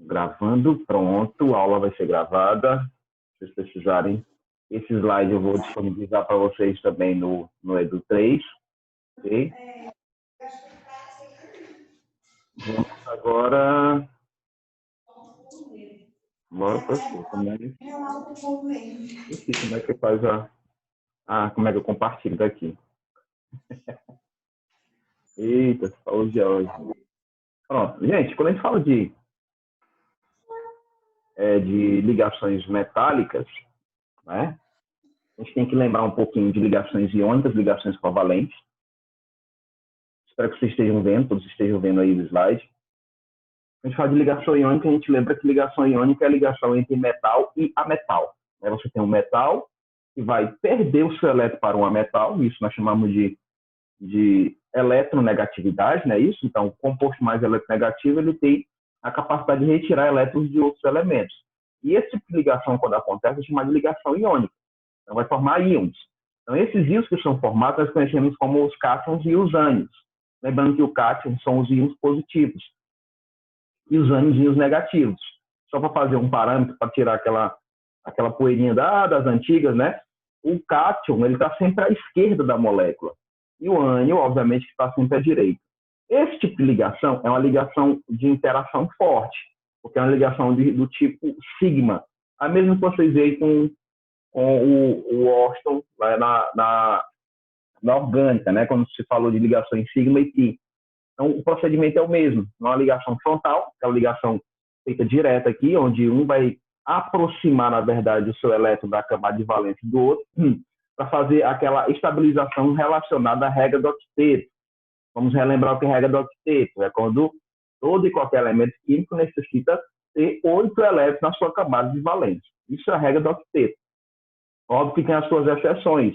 Gravando, pronto, a aula vai ser gravada. Se vocês precisarem, esse slide eu vou disponibilizar para vocês também no Edu 3. Ok? Vamos agora. Bora para o também. Esqueci como é que faz como é que eu compartilho daqui. Eita, saúde hoje. Pronto, gente, quando a gente fala de ligações metálicas, né? A gente tem que lembrar um pouquinho de ligações iônicas, ligações covalentes. Espero que vocês estejam vendo, todos estejam vendo aí o slide. A gente fala de ligação iônica, a gente lembra que ligação iônica é a ligação entre metal e ametal. Você tem um metal que vai perder o seu elétron para um ametal, isso nós chamamos de eletronegatividade, né? Isso. Então, o composto mais eletronegativo, ele tem a capacidade de retirar elétrons de outros elementos. E esse tipo de ligação, quando acontece, é chamada de ligação iônica. Então, vai formar íons. Então, esses íons que são formados, nós conhecemos como os cátions e os ânions. Lembrando que o cátion são os íons positivos e os ânions íons negativos. Só para fazer um parâmetro, para tirar aquela poeirinha das antigas, né? O cátion, ele está sempre à esquerda da molécula. E o ânion, obviamente, está sempre à direita. Esse tipo de ligação é uma ligação de interação forte, porque é uma ligação do tipo sigma. A mesma que vocês veem com o Austin na orgânica, né? Quando se falou de ligações sigma e pi. Então, o procedimento é o mesmo. Uma ligação frontal, que é uma ligação feita direta aqui, onde um vai aproximar, na verdade, o seu elétron da camada de valência do outro, para fazer aquela estabilização relacionada à regra do octeto. Vamos relembrar o que é a regra do octeto. É quando todo e qualquer elemento químico necessita ter 8 elétrons na sua camada de valência. Isso é a regra do octeto. Óbvio que tem as suas exceções,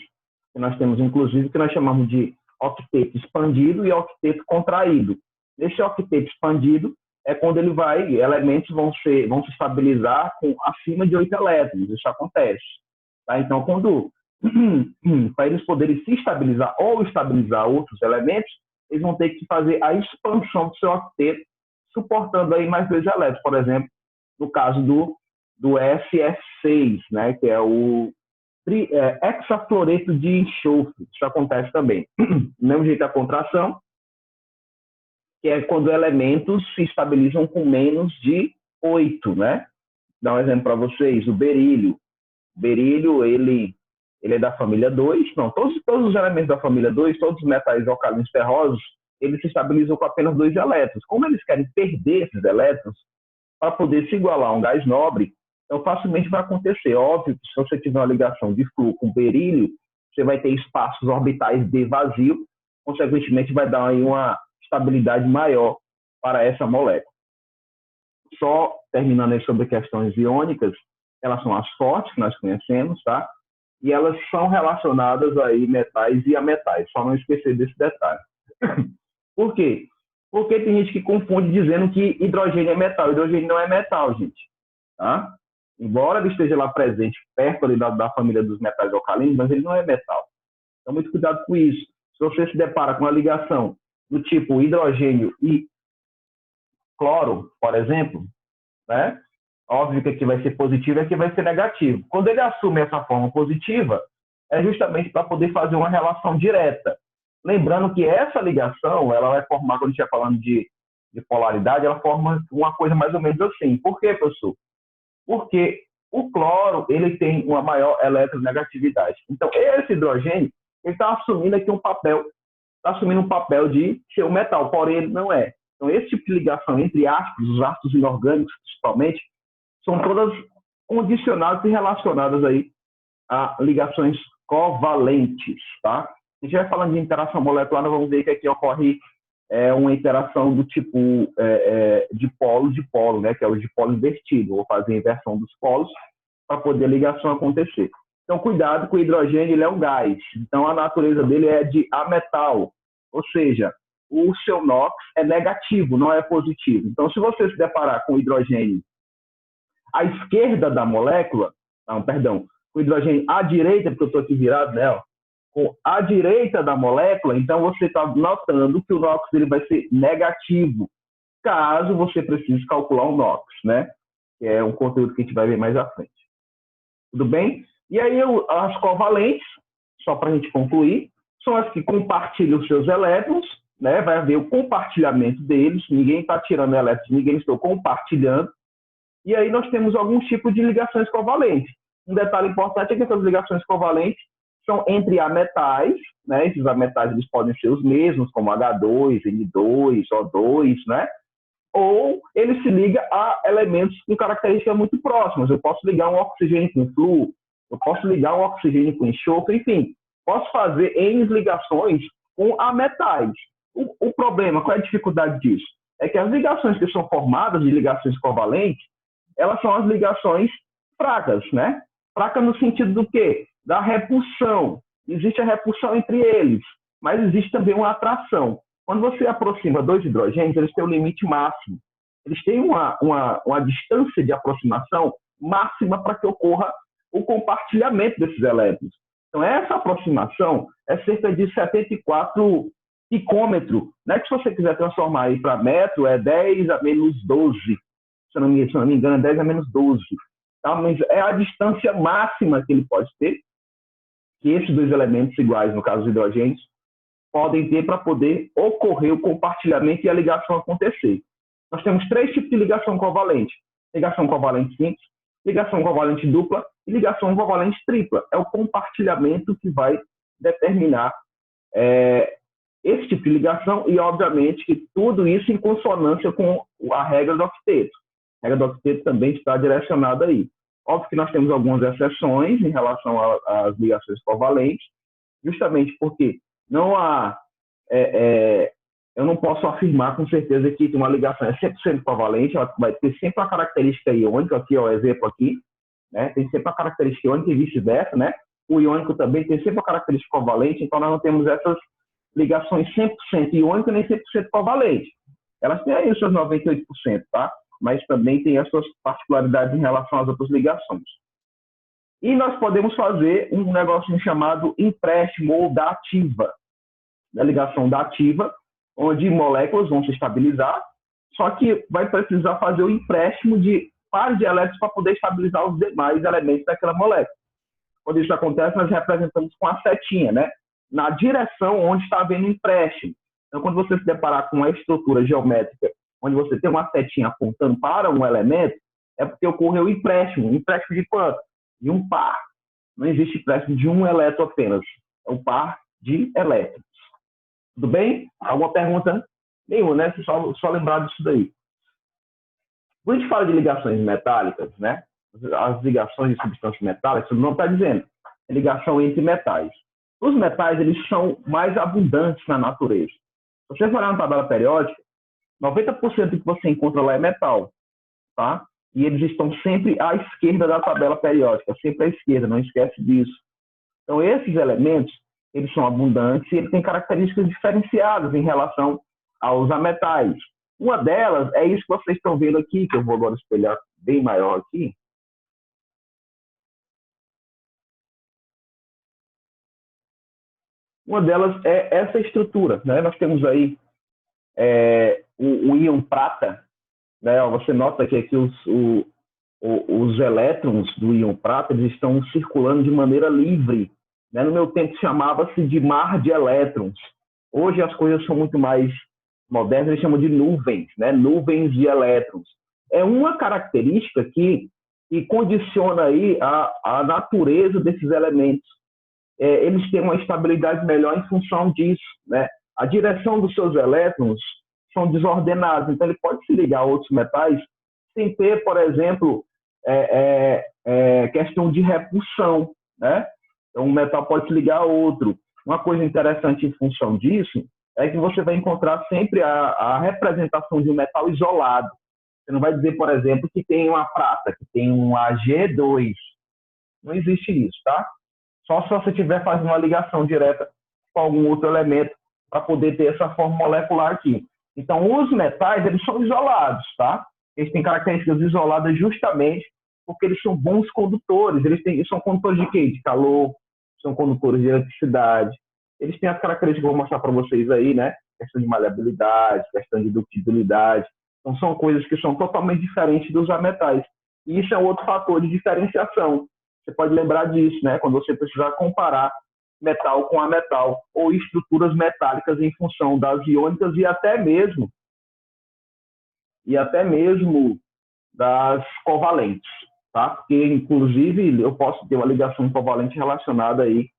que nós temos, inclusive, que nós chamamos de octeto expandido e octeto contraído. Nesse octeto expandido é quando elementos vão se estabilizar com acima de 8 elétrons. Isso acontece. Tá? Então, para eles poderem se estabilizar ou estabilizar outros elementos, eles vão ter que fazer a expansão do seu octeto, suportando aí mais 2 elétrons. Por exemplo, no caso do SF6, né, que é o hexafluoreto de enxofre. Isso acontece também. Do mesmo jeito a contração, que é quando elementos se estabilizam com menos de 8, né? Dá um exemplo para vocês, o berílio. O berílio, ele é da família 2. Não, todos os elementos da família 2, todos os metais alcalinos ferrosos, eles se estabilizam com apenas 2 elétrons. Como eles querem perder esses elétrons para poder se igualar a um gás nobre, então facilmente vai acontecer. Óbvio que se você tiver uma ligação de flúor com berílio, você vai ter espaços orbitais de vazio, consequentemente vai dar aí uma estabilidade maior para essa molécula. Só terminando aí sobre questões iônicas, elas são as fortes que nós conhecemos, tá? E elas são relacionadas aí metais e ametais, só não esquecer desse detalhe. Por quê? Porque tem gente que confunde dizendo que hidrogênio é metal. Hidrogênio não é metal, gente. Tá? Embora ele esteja lá presente, perto ali da família dos metais alcalinos, mas ele não é metal. Então, muito cuidado com isso. Se você se depara com uma ligação do tipo hidrogênio e cloro, por exemplo, né? Óbvio que aqui vai ser positivo e aqui vai ser negativo. Quando ele assume essa forma positiva, é justamente para poder fazer uma relação direta. Lembrando que essa ligação, ela vai formar, quando a gente estiver falando de polaridade, ela forma uma coisa mais ou menos assim. Por quê, professor? Porque o cloro, ele tem uma maior eletronegatividade. Então, esse hidrogênio, ele está assumindo aqui um papel de ser um metal, porém ele não é. Então, esse tipo de ligação entre ácidos, os ácidos inorgânicos principalmente, são todas condicionadas e relacionadas aí a ligações covalentes, tá? A gente vai falando de interação molecular, nós vamos ver que aqui ocorre uma interação do tipo de polo, né? Que é o dipolo invertido. Vou fazer a inversão dos polos para poder a ligação acontecer. Então, cuidado com o hidrogênio, ele é um gás. Então, a natureza dele é de ametal, ou seja, o seu NOx é negativo, não é positivo. Então, se você se deparar com o hidrogênio à esquerda da molécula, com o hidrogênio à direita, porque eu estou aqui virado, né? Com a direita da molécula, então você está notando que o NOx ele vai ser negativo. caso você precise calcular um NOx, né? Que é um conteúdo que a gente vai ver mais à frente. Tudo bem? E aí as covalentes, só para a gente concluir, são as que compartilham os seus elétrons, né? Vai haver o compartilhamento deles, ninguém está tirando elétrons, ninguém está compartilhando. E aí nós temos alguns tipos de ligações covalentes. Um detalhe importante é que essas ligações covalentes são entre ametais, né? Esses ametais eles podem ser os mesmos, como H2, N2, O2, né? Ou ele se liga a elementos com características muito próximas. Eu posso ligar um oxigênio com flúor, eu posso ligar um oxigênio com enxofre, enfim, posso fazer N ligações com ametais. O problema, qual é a dificuldade disso? É que as ligações que são formadas de ligações covalentes, elas são as ligações fracas, né? Fraca no sentido do quê? Da repulsão. Existe a repulsão entre eles, mas existe também uma atração. Quando você aproxima dois hidrogênios, eles têm um limite máximo. Eles têm uma distância de aproximação máxima para que ocorra o compartilhamento desses elétrons. Então, essa aproximação é cerca de 74 picômetros, né? Que se você quiser transformar aí para metro, é 10 a menos 12. Se eu não me engano, é 10 a menos 12. Tá? Mas é a distância máxima que ele pode ter, que esses dois elementos iguais, no caso dos hidrogênios, podem ter para poder ocorrer o compartilhamento e a ligação acontecer. Nós temos três tipos de ligação covalente. Ligação covalente simples, ligação covalente dupla e ligação covalente tripla. É o compartilhamento que vai determinar esse tipo de ligação e, obviamente, que tudo isso em consonância com a regra do octeto. A regra do octeto também está direcionada aí. Óbvio que nós temos algumas exceções em relação às ligações covalentes, justamente porque não há, eu não posso afirmar com certeza que uma ligação é 100% covalente, ela vai ter sempre uma característica iônica, aqui é o exemplo aqui, né? Tem sempre uma característica iônica e vice-versa, né? O iônico também tem sempre uma característica covalente, então nós não temos essas ligações 100% iônicas nem 100% covalentes. Elas têm aí os seus 98%, tá? Mas também tem as suas particularidades em relação às outras ligações. E nós podemos fazer um negócio chamado empréstimo ou dativa, a ligação dativa, onde moléculas vão se estabilizar, só que vai precisar fazer o empréstimo de pares de elétrons para poder estabilizar os demais elementos daquela molécula. Quando isso acontece, nós representamos com a setinha, né? Na direção onde está havendo empréstimo. Então, quando você se deparar com uma estrutura geométrica onde você tem uma setinha apontando para um elemento, é porque ocorreu o empréstimo. Empréstimo de quanto? De um par. Não existe empréstimo de um elétron apenas. É um par de elétrons. Tudo bem? Alguma pergunta? Nenhuma, né? Só lembrar disso daí. Quando a gente fala de ligações metálicas, né? As ligações de substâncias metálicas, o nome está dizendo, é ligação entre metais. Os metais, eles são mais abundantes na natureza. Se você for olhar na tabela periódica, 90% do que você encontra lá é metal, tá? E eles estão sempre à esquerda da tabela periódica, sempre à esquerda, não esquece disso. Então, esses elementos, eles são abundantes e eles têm características diferenciadas em relação aos ametais. Uma delas é isso que vocês estão vendo aqui, que eu vou agora espelhar bem maior aqui. Uma delas é essa estrutura, né? Nós temos aí o íon prata, né? Você nota que aqui os elétrons do íon prata eles estão circulando de maneira livre, né? No meu tempo chamava-se de mar de elétrons. Hoje as coisas são muito mais modernas, eles chamam de nuvens, né? Nuvens de elétrons. É uma característica que condiciona aí a natureza desses elementos. Eles têm uma estabilidade melhor em função disso, né? A direção dos seus elétrons são desordenados, então ele pode se ligar a outros metais sem ter, por exemplo, questão de repulsão, né? Então um metal pode se ligar a outro. Uma coisa interessante em função disso é que você vai encontrar sempre a representação de um metal isolado. Você não vai dizer, por exemplo, que tem uma prata, que tem um Ag2. Não existe isso, tá? Só se você estiver fazendo uma ligação direta com algum outro elemento para poder ter essa forma molecular aqui. Então, os metais, eles são isolados, tá? Eles têm características isoladas justamente porque eles são bons condutores. Eles são condutores de quê? De calor, são condutores de eletricidade. Eles têm as características que eu vou mostrar para vocês aí, né? Questão de maleabilidade, questão de ductilidade. Então, são coisas que são totalmente diferentes dos ametais. E isso é um outro fator de diferenciação. Você pode lembrar disso, né? Quando você precisar comparar metal com ametal, ou estruturas metálicas em função das iônicas e até mesmo das covalentes, tá? Porque, inclusive, eu posso ter uma ligação covalente relacionada aí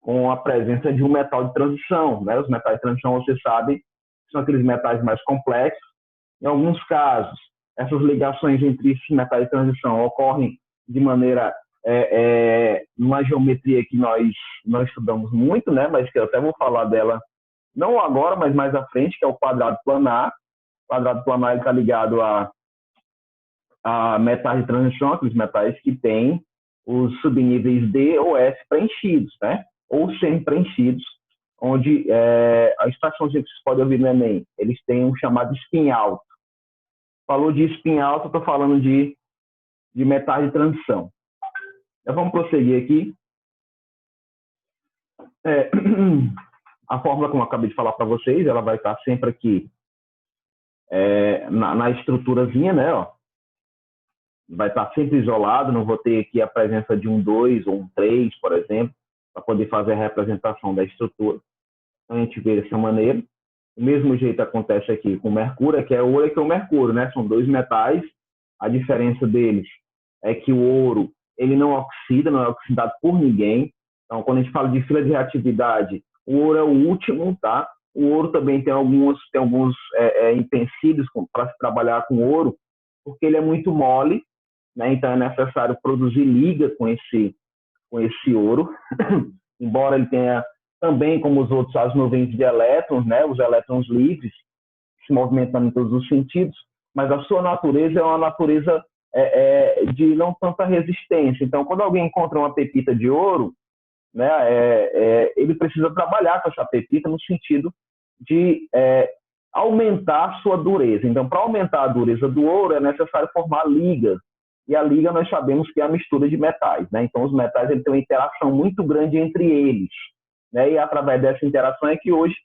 com a presença de um metal de transição, né? Os metais de transição, você sabe, são aqueles metais mais complexos. Em alguns casos, essas ligações entre esses metais de transição ocorrem de maneira numa geometria que nós estudamos muito, né? Mas que eu até vou falar dela, não agora, mas mais à frente, que é o quadrado planar. O quadrado planar está ligado a metais de transição, aqueles metais que têm os subníveis D ou S preenchidos, né? Ou semi-preenchidos, onde a extraçãozinha que vocês podem ouvir no Enem, eles têm um chamado spin alto. Falou de spin alto, estou falando de metais de transição. Então, vamos prosseguir aqui. A fórmula, como eu acabei de falar para vocês, ela vai estar sempre aqui na estruturazinha, né? Ó. Vai estar sempre isolado, não vou ter aqui a presença de um 2 ou um 3, por exemplo, para poder fazer a representação da estrutura. Então, a gente vê dessa maneira. O mesmo jeito acontece aqui com o mercúrio, que é o ouro e que é o mercúrio, né? São dois metais. A diferença deles é que o ouro ele não oxida, não é oxidado por ninguém. Então, quando a gente fala de fila de reatividade, o ouro é o último, tá? O ouro também tem alguns utensílios para se trabalhar com ouro, porque ele é muito mole, né? Então é necessário produzir liga com esse ouro, embora ele tenha também, como os outros, as nuvens de elétrons, né? Os elétrons livres, se movimentando em todos os sentidos, mas a sua natureza é uma natureza de não tanta resistência. Então, quando alguém encontra uma pepita de ouro, né, ele precisa trabalhar com essa pepita no sentido de aumentar a sua dureza. Então, para aumentar a dureza do ouro, é necessário formar ligas. E a liga, nós sabemos que é a mistura de metais, né? Então, os metais têm uma interação muito grande entre eles, né? E através dessa interação é que hoje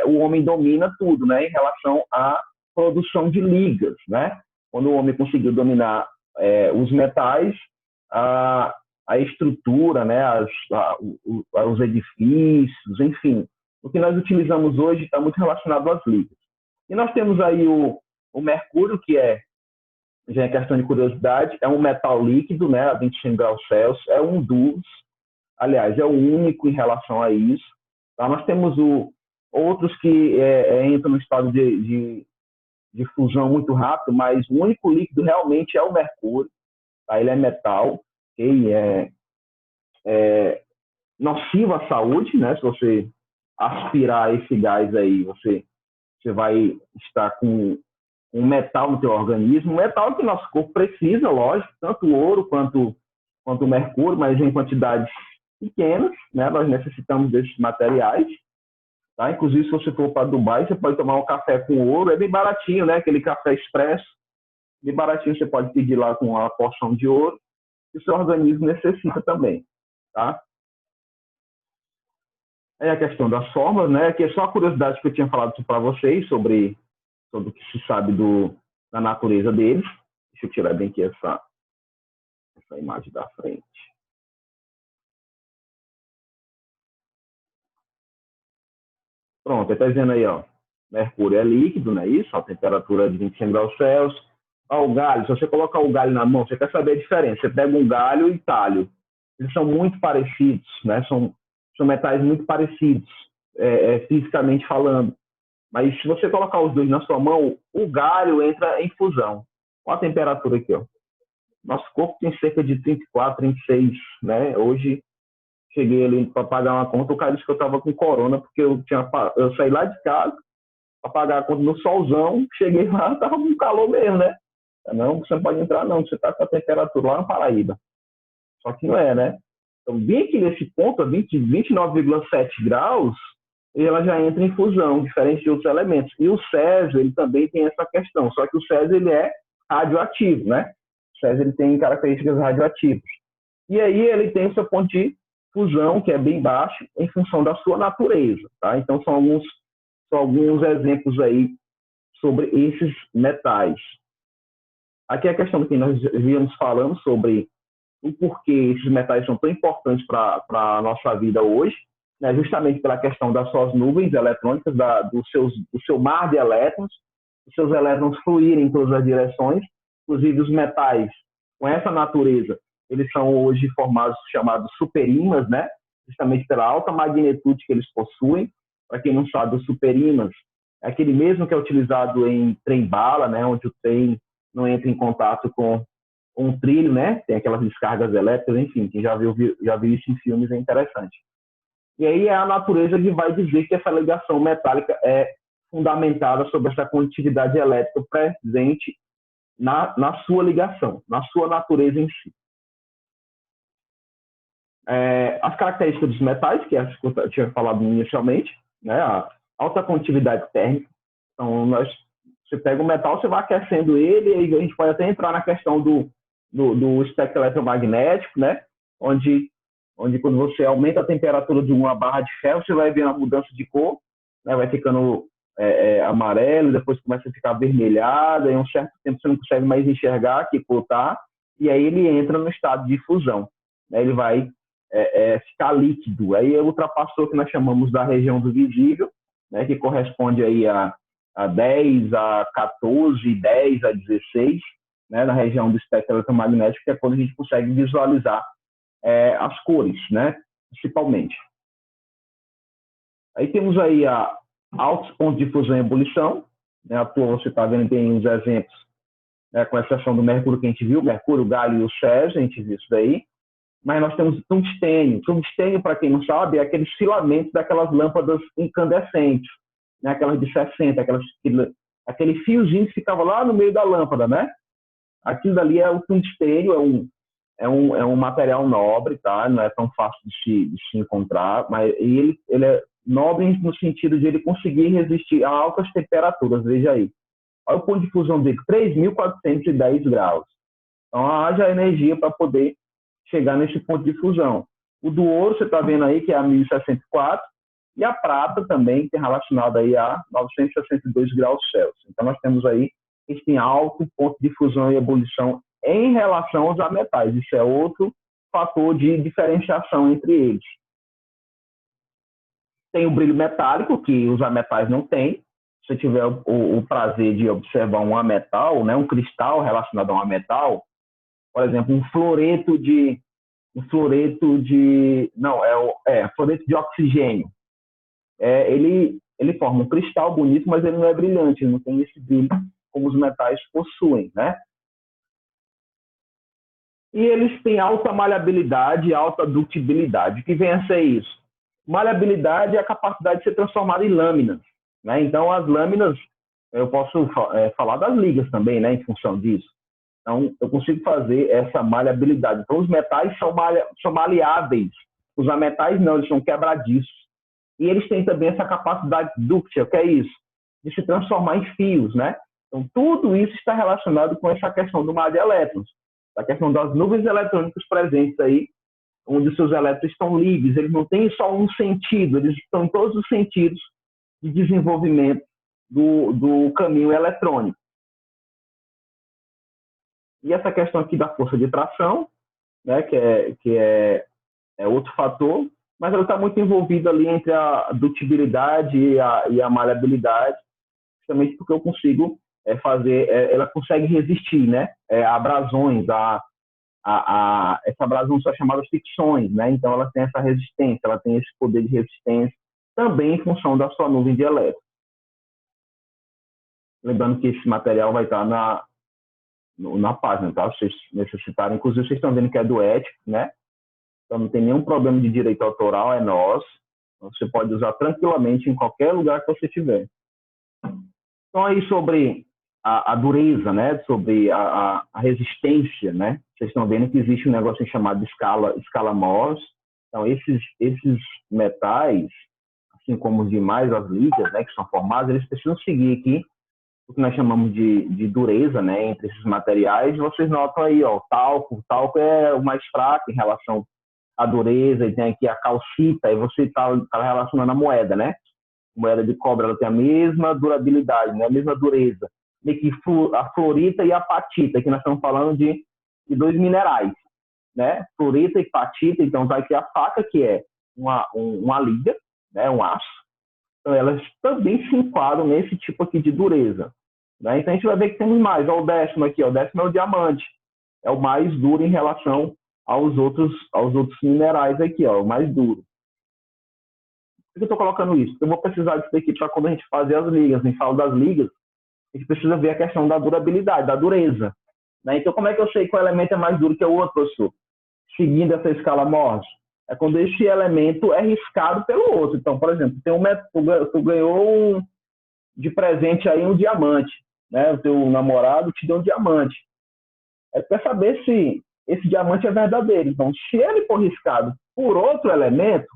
o homem domina tudo, né? Em relação à produção de ligas, né? Quando o homem conseguiu dominar os metais, a estrutura, né? Os edifícios, enfim. O que nós utilizamos hoje está muito relacionado às ligas. E nós temos aí o mercúrio, que já é questão de curiosidade, é um metal líquido, né? A 25 graus Celsius, é um dos, aliás, é o único em relação a isso. Tá? Nós temos outros que entram no estado de fusão muito rápido, mas o único líquido realmente é o mercúrio. Tá? Ele é metal, ele é nocivo à saúde, né? Se você aspirar esse gás aí, você vai estar com um metal no teu organismo, um metal que nosso corpo precisa, lógico, tanto o ouro quanto o mercúrio, mas em quantidades pequenas, né? Nós necessitamos desses materiais. Tá? Inclusive, se você for para Dubai, você pode tomar um café com ouro, é bem baratinho, né? Aquele café expresso, bem baratinho, você pode pedir lá com uma porção de ouro, que o seu organismo necessita também, tá? É a questão das formas, né? Que é só a curiosidade que eu tinha falado para vocês sobre o que se sabe da natureza deles. Deixa eu tirar bem aqui essa imagem da frente. Pronto, está dizendo aí, ó, mercúrio é líquido, não é isso? A temperatura de 25 graus Celsius. O galho, se você colocar o galho na mão, você quer saber a diferença. Você pega um galho e talho. Eles são muito parecidos, né? São metais muito parecidos, fisicamente falando. Mas se você colocar os dois na sua mão, o galho entra em fusão. Olha a temperatura aqui, ó. Nosso corpo tem cerca de 34, 36, né? Hoje cheguei ali para pagar uma conta, o cara disse que eu estava com corona, porque eu saí lá de casa para pagar a conta no solzão, cheguei lá, estava com calor mesmo, né? Não, você não pode entrar não, você está com a temperatura lá na Paraíba. Só que não é, né? Então, bem aqui nesse ponto, a 29,7 graus, ela já entra em fusão, diferente de outros elementos. E o Césio, ele também tem essa questão, só que o Césio, ele é radioativo, né? O Césio, ele tem características radioativas. E aí ele tem o seu ponto de fusão, que é bem baixo, em função da sua natureza, tá? Então, são alguns exemplos aí sobre esses metais. Aqui é a questão que nós víamos falando sobre o porquê esses metais são tão importantes para a nossa vida hoje, né? Justamente pela questão das suas nuvens eletrônicas, do seu mar de elétrons, os seus elétrons fluírem em todas as direções. Inclusive, os metais com essa natureza, eles são hoje formados, chamados superímãs, né? Justamente pela alta magnitude que eles possuem. Para quem não sabe, os superímãs é aquele mesmo que é utilizado em trem-bala, né? Onde o trem não entra em contato com um trilho, né? Tem aquelas descargas elétricas, enfim, quem já viu isso em filmes é interessante. E aí é a natureza que vai dizer que essa ligação metálica é fundamentada sobre essa condutividade elétrica presente na sua ligação, na sua natureza em si. As características dos metais, que eu tinha falado inicialmente, né? A alta condutividade térmica. Então, você pega o metal, você vai aquecendo ele, e a gente pode até entrar na questão do espectro eletromagnético, né? Onde quando você aumenta a temperatura de uma barra de ferro, você vai vendo a mudança de cor, né? Vai ficando amarelo, depois começa a ficar avermelhado, e em um certo tempo você não consegue mais enxergar que cor está, e aí ele entra no estado de fusão, né? Ele vai ficar líquido, aí ultrapassou o que nós chamamos da região do visível, né? Que corresponde aí a 10, a 14, 10 a 16, né? Na região do espectro eletromagnético, que é quando a gente consegue visualizar as cores, né? Principalmente. Aí temos aí altos pontos de fusão e ebulição, né? À toa você está vendo bem os exemplos, né? Com exceção do mercúrio que a gente viu, mercúrio, galho e o césio, a gente viu isso daí. Mas nós temos tungstênio. Tungstênio, para quem não sabe, é aqueles filamentos daquelas lâmpadas incandescentes, né? Aquelas de 60, aquele fiozinho que ficava lá no meio da lâmpada, né? Aquilo dali é o tungstênio, é um material nobre, tá? Não é tão fácil de se encontrar, mas ele é nobre no sentido de ele conseguir resistir a altas temperaturas. Veja aí. Olha o ponto de fusão dele, 3.410 graus. Então, haja energia para poder chegar nesse ponto de fusão. O do ouro, você está vendo aí, que é a 1064, e a prata também tem relacionado aí a 962 graus Celsius. Então, nós temos aí esse alto ponto de fusão e ebulição em relação aos metais. Isso é outro fator de diferenciação entre eles. Tem o brilho metálico, que os ametais não têm. Se você tiver o prazer de observar um ametal, né, um cristal relacionado a um ametal, por exemplo, floreto de oxigênio. Ele forma um cristal bonito, mas ele não é brilhante, ele não tem esse brilho como os metais possuem, né? E eles têm alta maleabilidade e alta ductibilidade. O que vem a ser isso? Maleabilidade é a capacidade de ser transformada em lâminas, né? Então, as lâminas, eu posso falar das ligas também, né, em função disso. Então, eu consigo fazer essa maleabilidade. Então, os metais são maleáveis. Os ametais não, eles são quebradiços. E eles têm também essa capacidade dúctil, que é isso, de se transformar em fios, né? Então, tudo isso está relacionado com essa questão do mar de elétrons, a questão das nuvens eletrônicas presentes aí, onde os seus elétrons estão livres. Eles não têm só um sentido, eles estão em todos os sentidos de desenvolvimento do caminho eletrônico. E essa questão aqui da força de tração, né, que é outro fator, mas ela está muito envolvida ali entre a dutibilidade e a maleabilidade, justamente porque eu consigo ela consegue resistir, né, a abrasões, essa abrasão são chamadas fricções, né, então ela tem essa resistência, ela tem esse poder de resistência, também em função da sua nuvem de elétrons. Lembrando que esse material vai estar na página, tá? Vocês necessitarem, inclusive vocês estão vendo que é do ético, né? Então não tem nenhum problema de direito autoral, é nosso. Então, você pode usar tranquilamente em qualquer lugar que você tiver. Então aí sobre a dureza, né? Sobre a resistência, né? Vocês estão vendo que existe um negócio chamado escala Mohs. Então esses metais, assim como os demais, as ligas, né, que são formadas, eles precisam seguir aqui o que nós chamamos de dureza, né, entre esses materiais. Vocês notam aí, ó, o talco é o mais fraco em relação à dureza, e tem aqui a calcita, e você está relacionando a moeda, né? moeda de cobre ela tem a mesma durabilidade, né? A mesma dureza. Meio que a fluorita e a apatita, que nós estamos falando de dois minerais, né? Fluorita e apatita, então vai ter a faca, que é uma liga, né? Um aço. Então elas também se enquadram nesse tipo aqui de dureza, né? Então a gente vai ver que temos mais. Ó, o décimo aqui, ó, o décimo é o diamante. É o mais duro em relação aos outros minerais aqui, ó, o mais duro. Por que eu estou colocando isso? Eu vou precisar disso aqui para quando a gente fazer as ligas. A gente fala das ligas, a gente precisa ver a questão da durabilidade, da dureza, né? Então, como é que eu sei que o elemento é mais duro que o outro, professor? Seguindo essa escala Morse. É quando esse elemento é riscado pelo outro. Então, por exemplo, tu ganhou de presente aí um diamante, né? O teu namorado te deu um diamante. É para saber se esse diamante é verdadeiro. Então, se ele for riscado por outro elemento,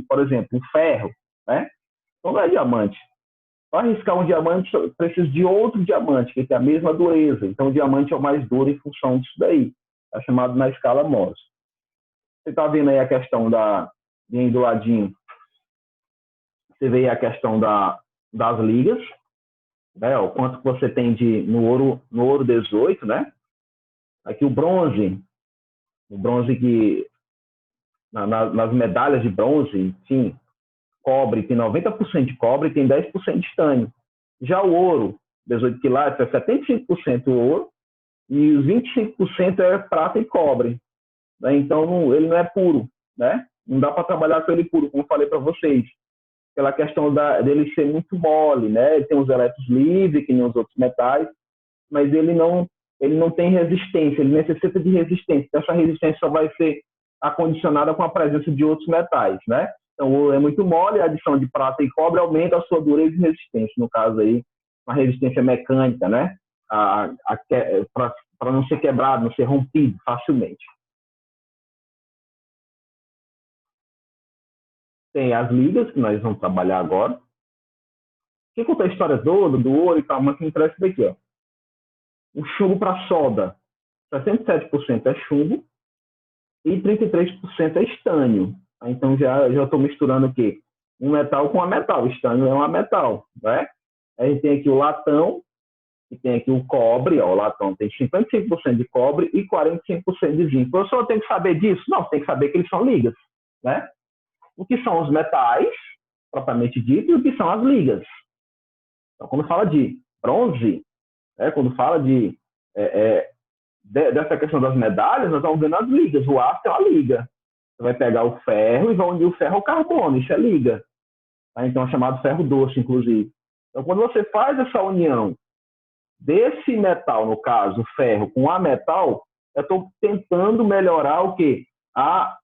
por exemplo, o ferro, né? Então não é diamante. Para riscar um diamante, precisa de outro diamante, que tem a mesma dureza. Então, o diamante é o mais duro em função disso daí. É chamado na escala Morse. Você está vendo aí a questão bem do ladinho, você vê aí a questão das ligas, né? O quanto que você tem no ouro 18, né? Aqui o bronze que nas medalhas de bronze, sim, cobre tem 90% de cobre e tem 10% de estânio. Já o ouro, 18 quilates, é 75% ouro e os 25% é prata e cobre, né? Então, ele não é puro, né? Não dá para trabalhar com ele puro, como eu falei para vocês. Pela questão dele ser muito mole, né? Ele tem os elétrons livres, que nem os outros metais, mas ele não tem resistência, ele necessita de resistência. Então, essa resistência só vai ser acondicionada com a presença de outros metais, né? Então, o ouro é muito mole, a adição de prata e cobre aumenta a sua dureza e resistência. No caso aí, uma resistência mecânica, né? Para não ser quebrado, não ser rompido facilmente. Tem as ligas, que nós vamos trabalhar agora. Quem conta a história toda do ouro e tal, mas que interessa isso daqui, ó. O chumbo para solda, 67% é chumbo e 33% é estânio. Então já estou misturando o quê? Um metal com a metal. Estânio é uma metal, né? A gente tem aqui o latão e tem aqui o cobre. Ó, o latão tem 55% de cobre e 45% de zinco. Eu só tenho que saber disso? Não, tem que saber que eles são ligas, né? O que são os metais, propriamente dito, e o que são as ligas. Então, quando fala de bronze, quando fala dessa questão das medalhas, nós estamos vendo as ligas. O aço é uma liga. Você vai pegar o ferro e vai unir o ferro ao carbono. Isso é liga. Tá? Então, é chamado ferro doce, inclusive. Então, quando você faz essa união desse metal, no caso, o ferro, com a metal, eu estou tentando melhorar o quê? A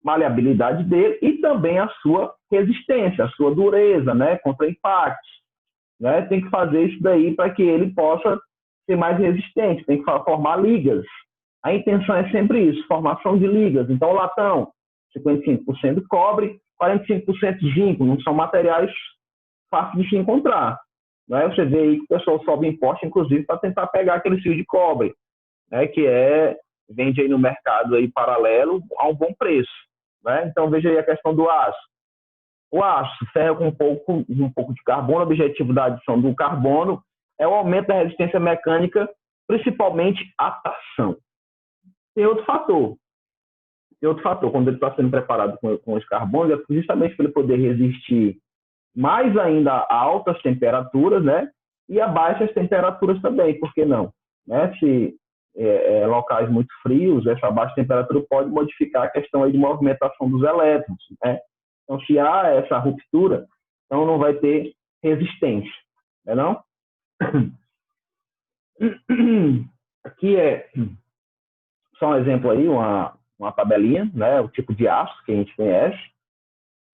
maleabilidade dele e também a sua resistência, a sua dureza, né? Contra impactos. Né? Tem que fazer isso daí para que ele possa ser mais resistente, tem que formar ligas. A intenção é sempre isso, formação de ligas. Então, o latão, 55% cobre, 45% zinco, não são materiais fáceis de se encontrar. Né? Você vê aí que o pessoal sobe imposto, inclusive, para tentar pegar aquele fio de cobre, né? Que vende aí no mercado aí paralelo a um bom preço. Né? Então, veja aí a questão do aço. O aço, ferro com um pouco de carbono, o objetivo da adição do carbono é o aumento da resistência mecânica, principalmente a tração. Tem outro fator. Quando ele está sendo preparado com os carbonos, é justamente para ele poder resistir mais ainda a altas temperaturas, né? E a baixas temperaturas também, por que não? Né? Se locais muito frios, essa baixa temperatura pode modificar a questão aí de movimentação dos elétrons, né? Então, se há essa ruptura, então não vai ter resistência, não é não? Aqui é só um exemplo aí, uma tabelinha, né? O tipo de aço que a gente conhece.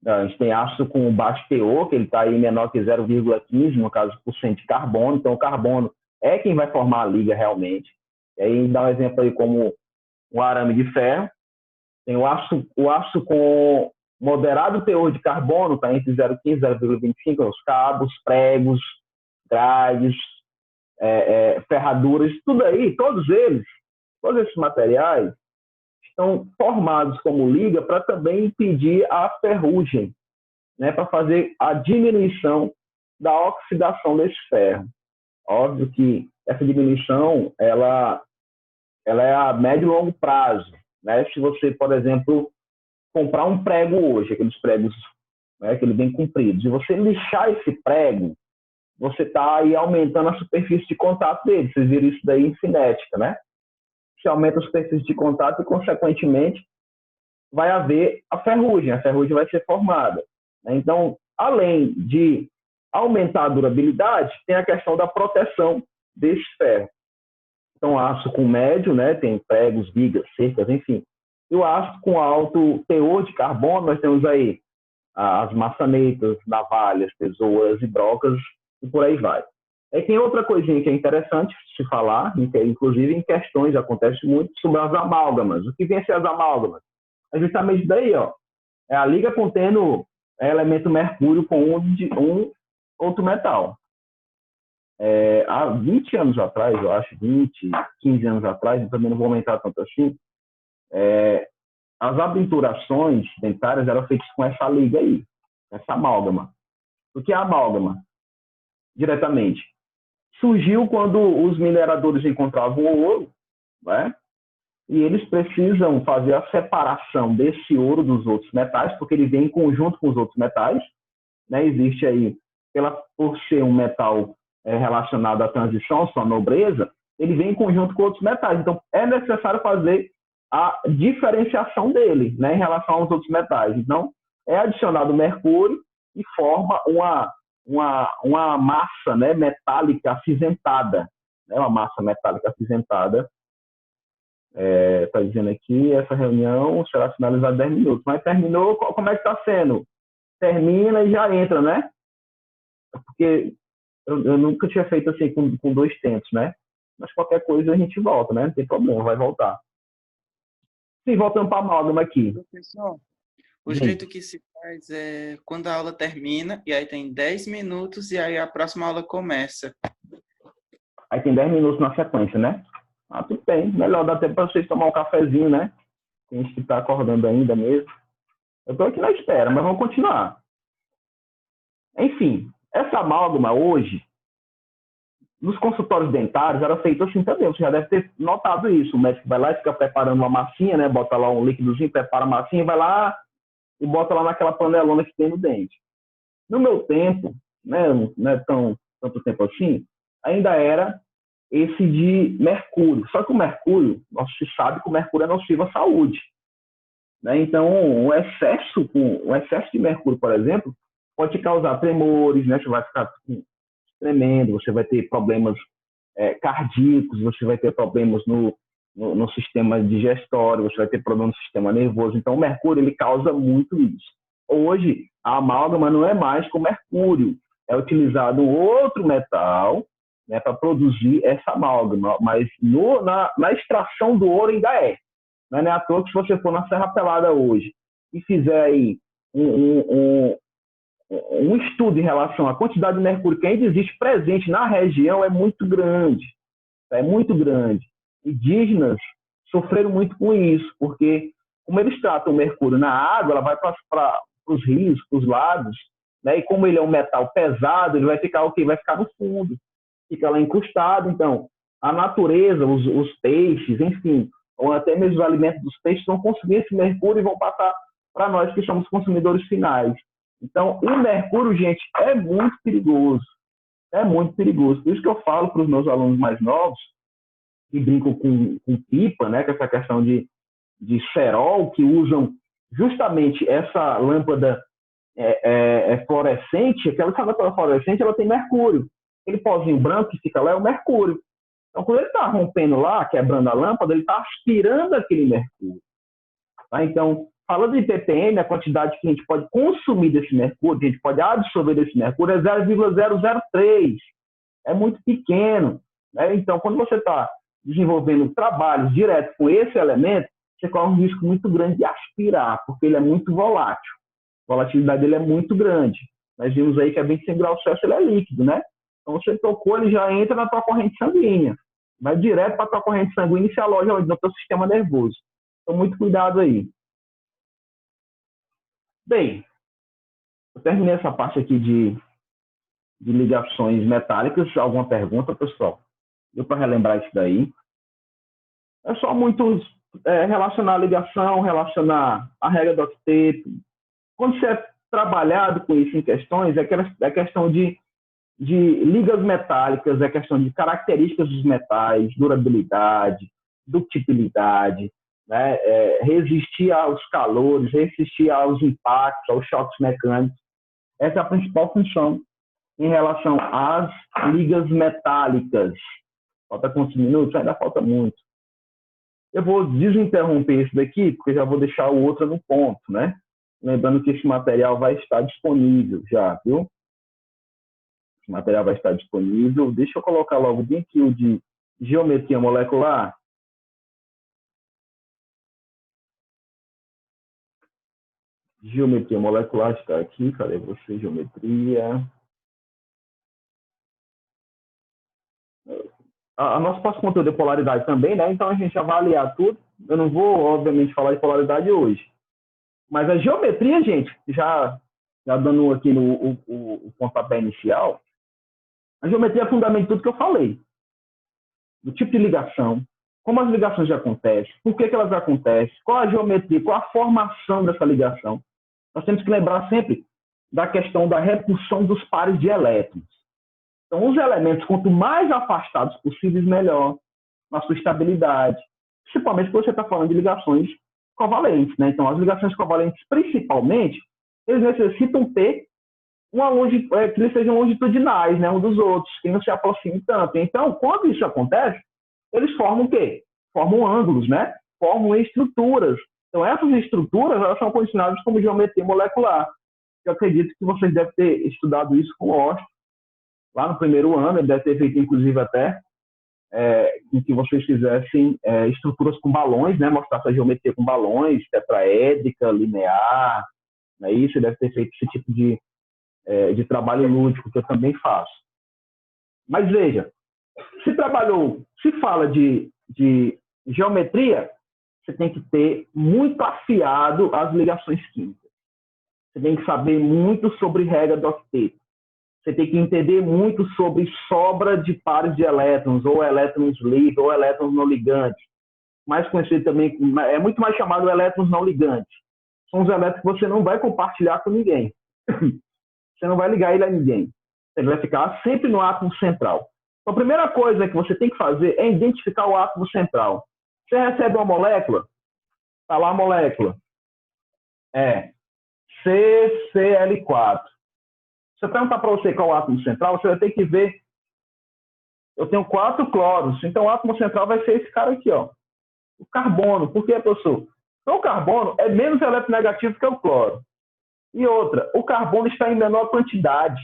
A gente tem aço com baixo teor, que ele está aí menor que 0,15, no caso, por cento de carbono. Então, o carbono é quem vai formar a liga realmente. E aí, dá um exemplo aí como um arame de ferro. Tem o aço com moderado teor de carbono, está entre 0,15 e 0,25, os cabos, pregos, grades, ferraduras, tudo aí, todos esses materiais estão formados como liga para também impedir a ferrugem, né, para fazer a diminuição da oxidação desse ferro. Óbvio que essa diminuição ela é a médio e longo prazo, né? Se você, por exemplo, comprar um prego hoje, aqueles pregos, né, que ele bem compridos, e você lixar esse prego, você está aí aumentando a superfície de contato dele. Vocês viram isso daí em cinética, né? Você aumenta a superfície de contato e, consequentemente, vai haver a ferrugem vai ser formada. Então, além de aumentar a durabilidade, tem a questão da proteção desse ferro. Então, aço com médio, né, tem pregos, vigas, cercas, enfim. E o aço com alto teor de carbono, nós temos aí as maçanetas, navalhas, tesouras e brocas, e por aí vai. Aí tem outra coisinha que é interessante se falar, inclusive em questões, acontece muito, sobre as amálgamas. O que vem a ser as amálgamas? É justamente daí, ó. É a liga contendo elemento mercúrio com um outro metal. Há 20 anos atrás, eu acho, 20, 15 anos atrás, eu também não vou aumentar tanto assim, as abinturações dentárias eram feitas com essa liga aí, essa amálgama. O que é a amálgama? Diretamente. Surgiu quando os mineradores encontravam o ouro, né? E eles precisam fazer a separação desse ouro dos outros metais, porque ele vem em conjunto com os outros metais, né? Existe aí, por ser um metal relacionado à transição, à sua nobreza, ele vem em conjunto com outros metais. Então, é necessário fazer a diferenciação dele, né, em relação aos outros metais. Então, é adicionado mercúrio e forma uma massa, né, metálica acinzentada, né, uma massa metálica acinzentada. Está dizendo aqui, essa reunião será finalizada em 10 minutos. Mas terminou, como é que está sendo? Termina e já entra, né? Porque eu nunca tinha feito assim com 2 tempos, né? Mas qualquer coisa a gente volta, né? Não tem problema, vai voltar. Sim, voltando para a amálgama aqui. Professor, o jeito que se faz é quando a aula termina, e aí tem 10 minutos, e aí a próxima aula começa. Aí tem 10 minutos na sequência, né? Ah, tudo bem. Melhor dar tempo para vocês tomar um cafezinho, né? Tem gente que está acordando ainda mesmo. Eu estou aqui na espera, mas vamos continuar. Enfim, essa amálgama hoje, nos consultórios dentários, era feito assim também. Você já deve ter notado isso. O médico vai lá e fica preparando uma massinha, né? Bota lá um líquidozinho, prepara a massinha, vai lá e bota lá naquela panelona que tem no dente. No meu tempo, né, não é tanto tempo assim, ainda era esse de mercúrio. Só que o mercúrio, nós se sabe que o mercúrio é nocivo à saúde, né? Então, o excesso de mercúrio, por exemplo, pode causar tremores, né? Você vai ficar tremendo, você vai ter problemas cardíacos, você vai ter problemas no sistema digestório, você vai ter problemas no sistema nervoso. Então, o mercúrio ele causa muito isso. Hoje, a amálgama não é mais com mercúrio, é utilizado outro metal, né, para produzir essa amálgama, mas na extração do ouro ainda é. Não é à toa que se você for na Serra Pelada hoje e fizer aí um estudo em relação à quantidade de mercúrio que ainda existe presente na região é muito grande. É muito grande. Indígenas sofreram muito com isso, porque como eles tratam o mercúrio na água, ela vai para os rios, para os lagos, né? E como ele é um metal pesado, ele vai ficar Vai ficar no fundo, fica lá incrustado. Então, a natureza, os peixes, enfim, ou até mesmo os alimentos dos peixes vão consumir esse mercúrio e vão passar para nós que somos consumidores finais. Então, o mercúrio, gente, é muito perigoso. É muito perigoso. Por isso que eu falo para os meus alunos mais novos, que brincam com pipa, né, com essa questão de cerol, que usam justamente essa lâmpada fluorescente, aquela lâmpada fluorescente, ela tem mercúrio. Aquele pozinho branco que fica lá é o mercúrio. Então, quando ele está rompendo lá, quebrando a lâmpada, ele está aspirando aquele mercúrio. Tá? Então, falando de ppm, a quantidade que a gente pode consumir desse mercúrio, que a gente pode absorver desse mercúrio, é 0,003. É muito pequeno, né? Então, quando você está desenvolvendo trabalhos direto com esse elemento, você corre um risco muito grande de aspirar, porque ele é muito volátil. A volatilidade dele é muito grande. Nós vimos aí que a 25 graus Celsius ele é líquido, né? Então, você tocou, ele já entra na tua corrente sanguínea. Vai direto para a tua corrente sanguínea e se aloja no teu sistema nervoso. Então, muito cuidado aí. Bem, Eu terminei essa parte aqui de ligações metálicas. Alguma pergunta, pessoal? Deu para relembrar isso daí? É só muito relacionar a ligação, relacionar a regra do octeto. Quando você é trabalhado com isso em questões, é questão de ligas metálicas, é questão de características dos metais, durabilidade, ductilidade, né? Resistir aos calores, resistir aos impactos, aos choques mecânicos. Essa é a principal função em relação às ligas metálicas. Falta quantos minutos? Ainda falta muito. Eu vou desinterromper isso daqui, porque já vou deixar o outro no ponto, né? Lembrando que esse material vai estar disponível já, viu? Esse material vai estar disponível. Deixa eu colocar logo bem aqui o de geometria molecular. Geometria molecular está aqui. Cadê você? Geometria. A nossa próximo conteúdo é polaridade também, né? Então a gente vai avaliar tudo. Eu não vou, obviamente, falar de polaridade hoje. Mas a geometria, gente, já dando aqui o pontapé inicial, a geometria é fundamento de tudo que eu falei. Do tipo de ligação, como as ligações acontecem, por que elas acontecem, qual a geometria, qual a formação dessa ligação. Nós temos que lembrar sempre da questão da repulsão dos pares de elétrons. Então, os elementos, quanto mais afastados possíveis, melhor na sua estabilidade. Principalmente quando você está falando de ligações covalentes, né? Então, as ligações covalentes, principalmente, eles necessitam ter que eles sejam longitudinais, né, um dos outros, que não se aproximem tanto. Então, quando isso acontece, eles formam o quê? Formam ângulos, né? Formam estruturas. Então, essas estruturas, elas são condicionadas como geometria molecular. Eu acredito que vocês devem ter estudado isso com o Austin, lá no primeiro ano. Ele deve ter feito, inclusive, até em que vocês fizessem estruturas com balões, né? Mostrar essa geometria com balões, tetraédrica, linear, né? Isso, ele deve ter feito esse tipo de trabalho lúdico, que eu também faço. Mas veja, se fala de geometria, você tem que ter muito afiado as ligações químicas. Você tem que saber muito sobre regra do octeto. Você tem que entender muito sobre sobra de pares de elétrons, ou elétrons livres, ou elétrons não ligantes. Mais conhecido também, é muito mais chamado elétrons não ligantes. São os elétrons que você não vai compartilhar com ninguém. Você não vai ligar ele a ninguém. Ele vai ficar sempre no átomo central. Então, a primeira coisa que você tem que fazer é identificar o átomo central. Você recebe uma molécula, está lá a molécula. CCl4. Se eu perguntar para você qual é o átomo central, você vai ter que ver. Eu tenho 4 cloros, então o átomo central vai ser esse cara aqui, ó. O carbono. Por quê, professor? Então, o carbono é menos eletronegativo que o cloro. E outra, o carbono está em menor quantidade.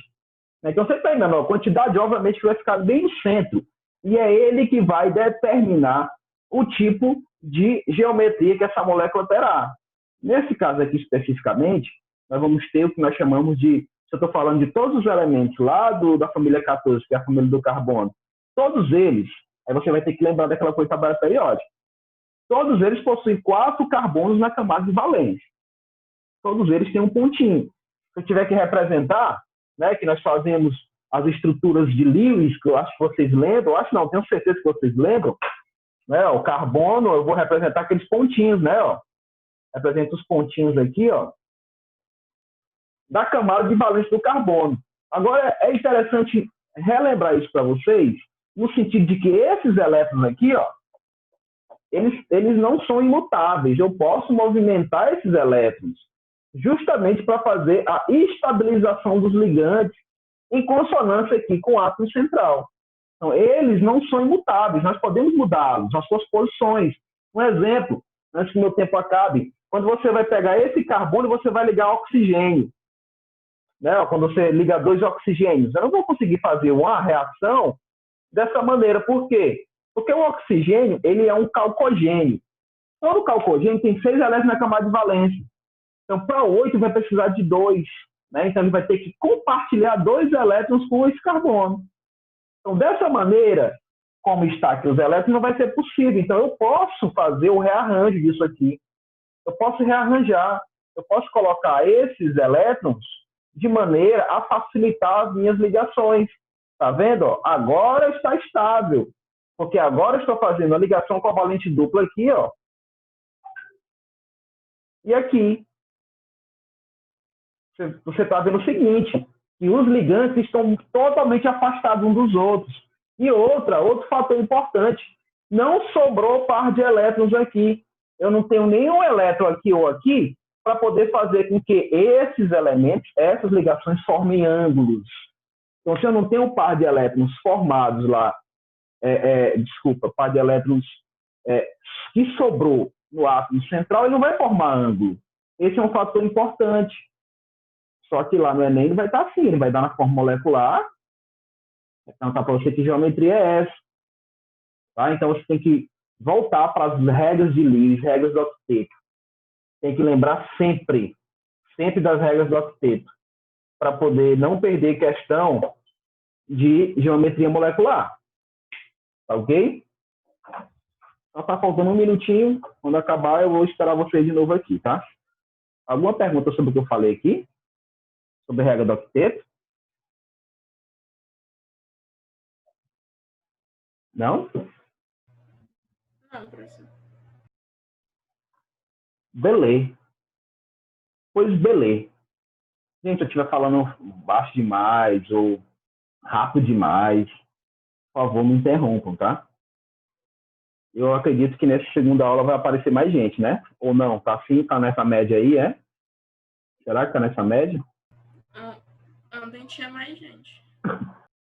Então, se ele está em menor quantidade, obviamente que vai ficar bem no centro. E é ele que vai determinar o tipo de geometria que essa molécula terá. Nesse caso aqui especificamente, nós vamos ter o que nós chamamos de, se eu estou falando de todos os elementos lá da família 14, que é a família do carbono, todos eles, aí você vai ter que lembrar daquela coisa da tabela periódica, todos eles possuem 4 carbonos na camada de valência. Todos eles têm um pontinho. Se eu tiver que representar, né, que nós fazemos as estruturas de Lewis, que eu acho que vocês lembram, tenho certeza que vocês lembram, né, o carbono, eu vou representar aqueles pontinhos, né, ó. Represento os pontinhos aqui, ó, da camada de valência do carbono. Agora, é interessante relembrar isso para vocês, no sentido de que esses elétrons aqui, ó, eles não são imutáveis. Eu posso movimentar esses elétrons justamente para fazer a estabilização dos ligantes em consonância aqui com o átomo central. Então, eles não são imutáveis, nós podemos mudá-los, as suas posições. Um exemplo, antes que o meu tempo acabe, quando você vai pegar esse carbono, você vai ligar oxigênio. Né? Quando você liga 2 oxigênios, eu não vou conseguir fazer uma reação dessa maneira. Por quê? Porque o oxigênio, ele é um calcogênio. Todo calcogênio tem 6 elétrons na camada de valência. Então, para 8, vai precisar de 2. Né? Então, ele vai ter que compartilhar 2 elétrons com esse carbono. Então, dessa maneira, como está aqui os elétrons, não vai ser possível. Então, eu posso fazer o rearranjo disso aqui. Eu posso rearranjar. Eu posso colocar esses elétrons de maneira a facilitar as minhas ligações. Tá vendo? Ó? Agora está estável, porque agora estou fazendo a ligação covalente dupla aqui, ó, e aqui. Você está vendo o seguinte, que os ligantes estão totalmente afastados uns dos outros. E outro fator importante, não sobrou par de elétrons aqui. Eu não tenho nenhum elétron aqui ou aqui para poder fazer com que esses elementos, essas ligações, formem ângulos. Então, se eu não tenho um par de elétrons formados lá, par de elétrons que sobrou no átomo central, ele não vai formar ângulo. Esse é um fator importante. Só que lá no Enem ele vai estar assim, ele vai dar na forma molecular. Então, tá para você que geometria é essa. Tá? Então, você tem que voltar para as regras de Lewis, regras do octeto. Tem que lembrar sempre das regras do octeto, para poder não perder questão de geometria molecular. Tá ok? Então, tá faltando um minutinho. Quando acabar, eu vou esperar vocês de novo aqui, tá? Alguma pergunta sobre o que eu falei aqui? Sobre a regra do octeto? Não? Não, professor. Beleza. Pois beleza. Gente, se eu estiver falando baixo demais ou rápido demais, por favor, me interrompam, tá? Eu acredito que nessa segunda aula vai aparecer mais gente, né? Ou não? Tá assim? Tá nessa média aí, é? Será que tá nessa média? Ontem tinha mais gente.